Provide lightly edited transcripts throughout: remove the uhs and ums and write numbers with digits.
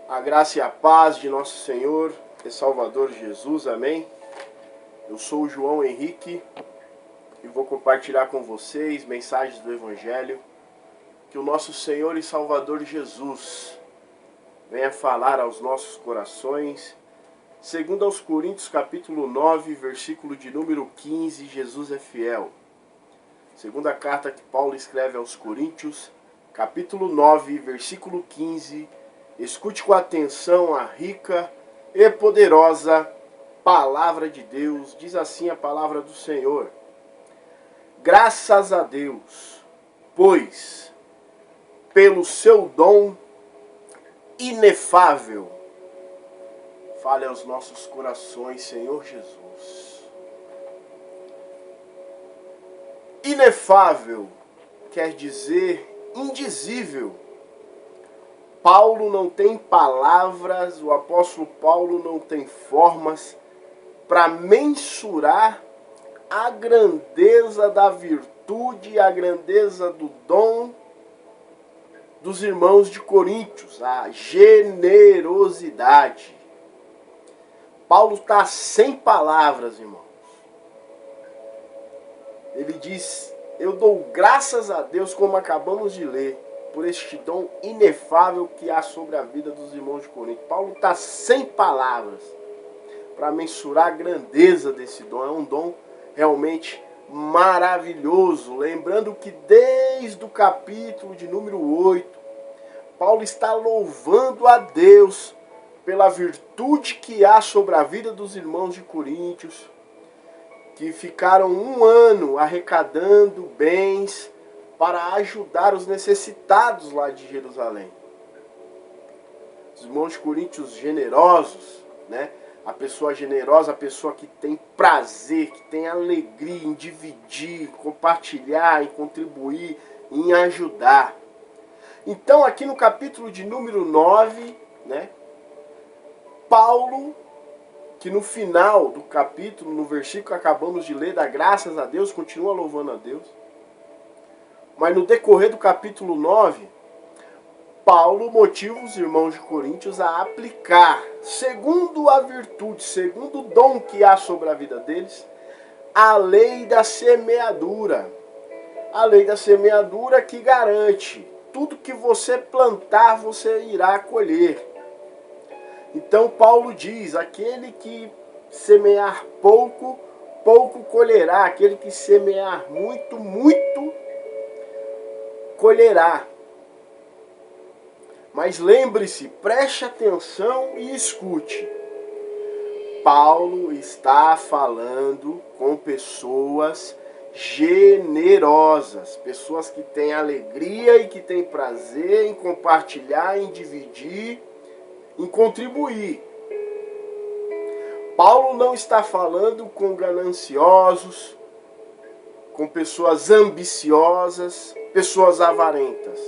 A graça e a paz de nosso Senhor e Salvador Jesus, amém? Eu sou o João Henrique e vou compartilhar com vocês mensagens do Evangelho que o nosso Senhor e Salvador Jesus venha falar aos nossos corações. Segundo aos Coríntios capítulo 9, versículo de número 15, Jesus é fiel. Segunda carta que Paulo escreve aos Coríntios, capítulo 9, versículo 15, escute com atenção a rica e poderosa palavra de Deus. Diz assim a palavra do Senhor: graças a Deus, pois pelo seu dom inefável, fale aos nossos corações, Senhor Jesus. Inefável quer dizer indizível. Paulo não tem palavras, o apóstolo Paulo não tem formas para mensurar a grandeza da virtude, a grandeza do dom dos irmãos de Coríntios, a generosidade. Paulo está sem palavras, irmãos. Ele diz: eu dou graças a Deus, como acabamos de ler, por este dom inefável que há sobre a vida dos irmãos de Corinto. Paulo está sem palavras para mensurar a grandeza desse dom. É um dom realmente maravilhoso. Lembrando que desde o capítulo de número 8, Paulo está louvando a Deus pela virtude que há sobre a vida dos irmãos de Coríntios, que ficaram um ano arrecadando bens para ajudar os necessitados lá de Jerusalém. Os irmãos de Coríntios generosos, né? A pessoa generosa, a pessoa que tem prazer, que tem alegria em dividir, compartilhar, em contribuir, em ajudar. Então aqui no capítulo de número 9, né? Paulo, que no final do capítulo, no versículo que acabamos de ler, dá graças a Deus, continua louvando a Deus. Mas no decorrer do capítulo 9, Paulo motiva os irmãos de Coríntios a aplicar, segundo a virtude, segundo o dom que há sobre a vida deles, a lei da semeadura. A lei da semeadura que garante: tudo que você plantar, você irá colher. Então Paulo diz: aquele que semear pouco, pouco colherá. Aquele que semear muito, muito colherá. Mas lembre-se, preste atenção e escute. Paulo está falando com pessoas generosas, pessoas que têm alegria e que têm prazer em compartilhar, em dividir, em contribuir. Paulo não está falando com gananciosos, com pessoas ambiciosas, pessoas avarentas.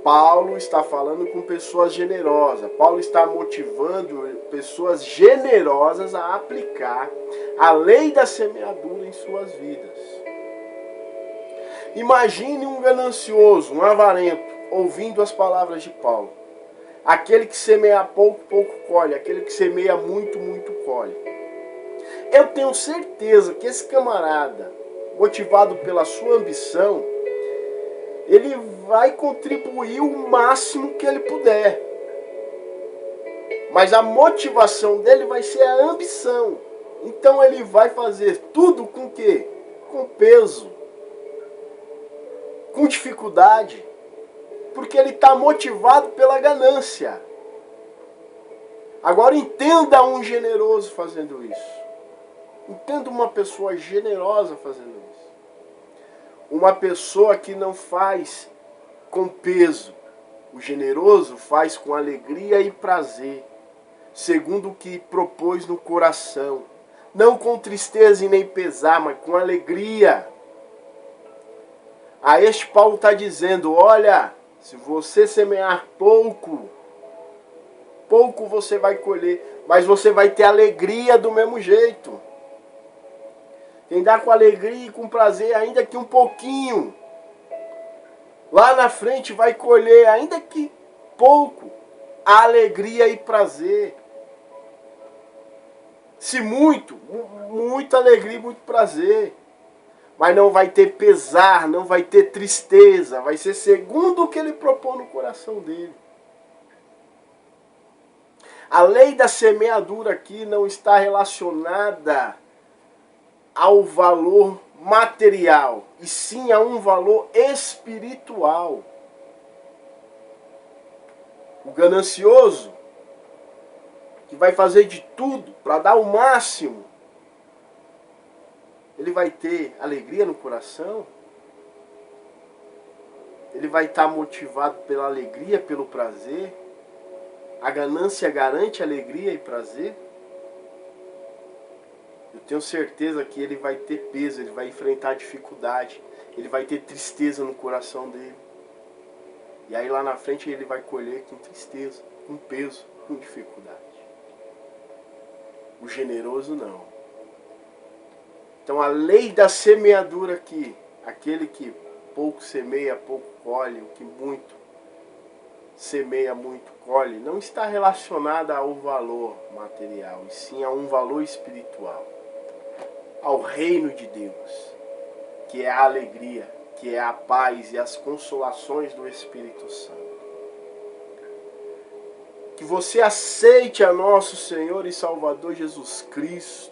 Paulo está falando com pessoas generosas. Paulo está motivando pessoas generosas a aplicar a lei da semeadura em suas vidas. Imagine um ganancioso, um avarento, ouvindo as palavras de Paulo. Aquele que semeia pouco, pouco colhe. Aquele que semeia muito, muito colhe. Eu tenho certeza que esse camarada, motivado pela sua ambição, ele vai contribuir o máximo que ele puder. Mas a motivação dele vai ser a ambição. Então ele vai fazer tudo com quê? Com peso. Com dificuldade. Porque ele está motivado pela ganância. Agora entenda um generoso fazendo isso. Entenda uma pessoa generosa fazendo isso. Uma pessoa que não faz com peso. O generoso faz com alegria e prazer, segundo o que propôs no coração. Não com tristeza e nem pesar, mas com alegria. A este Paulo está dizendo: olha, se você semear pouco, pouco você vai colher, mas você vai ter alegria do mesmo jeito. Quem dá com alegria e com prazer, ainda que um pouquinho, lá na frente vai colher, ainda que pouco. alegria e prazer. Se muita alegria e muito prazer. Mas não vai ter pesar, não vai ter tristeza. Vai ser segundo o que ele propõe no coração dele. A lei da semeadura aqui não está relacionada ao valor material, e sim a um valor espiritual. O ganancioso, que vai fazer de tudo para dar o máximo, ele vai ter alegria no coração? Ele vai estar motivado pela alegria, pelo prazer? A ganância garante alegria e prazer? Eu tenho certeza que ele vai ter peso, ele vai enfrentar dificuldade, ele vai ter tristeza no coração dele. E aí lá na frente ele vai colher com tristeza, com peso, com dificuldade. O generoso não. Então a lei da semeadura aqui, aquele que pouco semeia, pouco colhe, o que muito semeia, muito colhe, não está relacionada ao valor material, e sim a um valor espiritual, ao reino de Deus, que é a alegria, que é a paz e as consolações do Espírito Santo. Que você aceite a nosso Senhor e Salvador Jesus Cristo,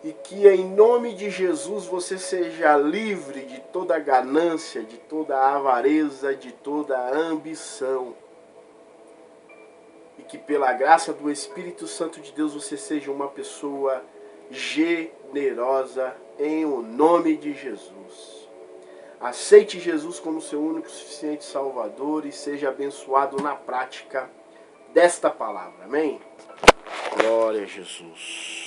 e que em nome de Jesus você seja livre de toda ganância, de toda avareza, de toda ambição. E que pela graça do Espírito Santo de Deus você seja uma pessoa generosa em o nome de Jesus. Aceite Jesus como seu único e suficiente Salvador e seja abençoado na prática desta palavra. Amém? Glória a Jesus.